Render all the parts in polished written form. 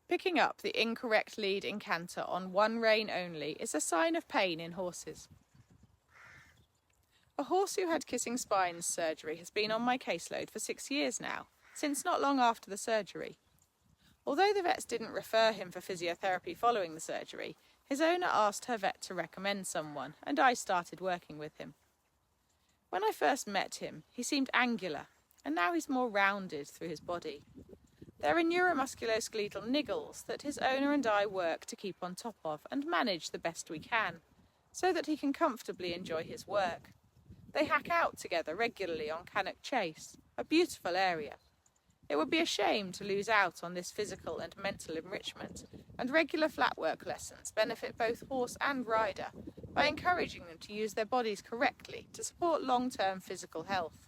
Picking up the incorrect lead in canter on one rein only is a sign of pain in horses. A horse who had kissing spines surgery has been on my caseload for 6 years now, since not long after the surgery. Although the vets didn't refer him for physiotherapy following the surgery, his owner asked her vet to recommend someone, and I started working with him. When I first met him, he seemed angular, and now he's more rounded through his body. There are neuromusculoskeletal niggles that his owner and I work to keep on top of and manage the best we can, so that he can comfortably enjoy his work. They hack out together regularly on Cannock Chase, a beautiful area. It would be a shame to lose out on this physical and mental enrichment, and regular flat work lessons benefit both horse and rider by encouraging them to use their bodies correctly to support long-term physical health.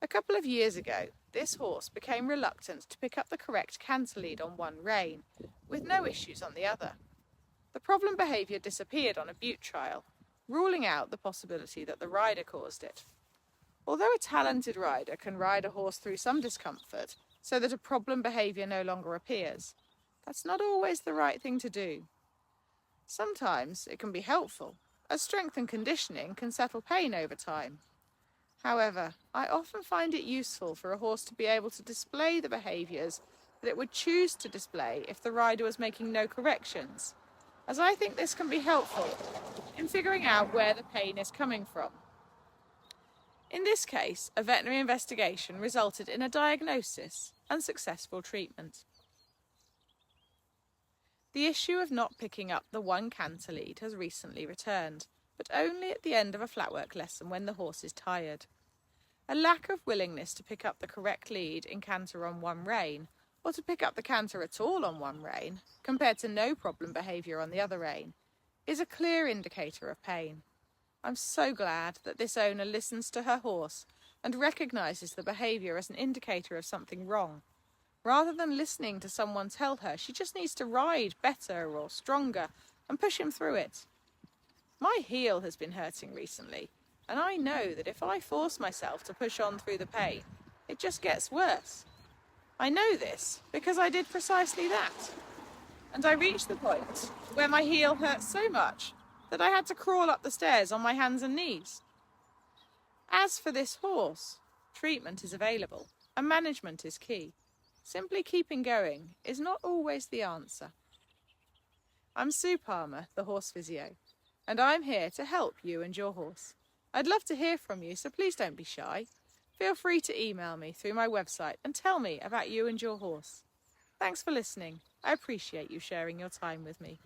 A couple of years ago, this horse became reluctant to pick up the correct canter lead on one rein, with no issues on the other. The problem behaviour disappeared on a butte trial, ruling out the possibility that the rider caused it. Although a talented rider can ride a horse through some discomfort so that a problem behaviour no longer appears, that's not always the right thing to do. Sometimes it can be helpful, as strength and conditioning can settle pain over time. However, I often find it useful for a horse to be able to display the behaviours that it would choose to display if the rider was making no corrections, as I think this can be helpful in figuring out where the pain is coming from. In this case, a veterinary investigation resulted in a diagnosis and successful treatment. The issue of not picking up the one canter lead has recently returned, but only at the end of a flatwork lesson when the horse is tired. A lack of willingness to pick up the correct lead in canter on one rein, or to pick up the canter at all on one rein, compared to no problem behaviour on the other rein, is a clear indicator of pain. I'm so glad that this owner listens to her horse and recognises the behaviour as an indicator of something wrong, rather than listening to someone tell her she just needs to ride better or stronger and push him through it. My heel has been hurting recently, and I know that if I force myself to push on through the pain, it just gets worse. I know this because I did precisely that, and I reached the point where my heel hurt so much that I had to crawl up the stairs on my hands and knees. As for this horse, treatment is available and management is key. Simply keeping going is not always the answer. I'm Sue Palmer, the Horse Physio, and I'm here to help you and your horse. I'd love to hear from you, so please don't be shy. Feel free to email me through my website and tell me about you and your horse. Thanks for listening. I appreciate you sharing your time with me.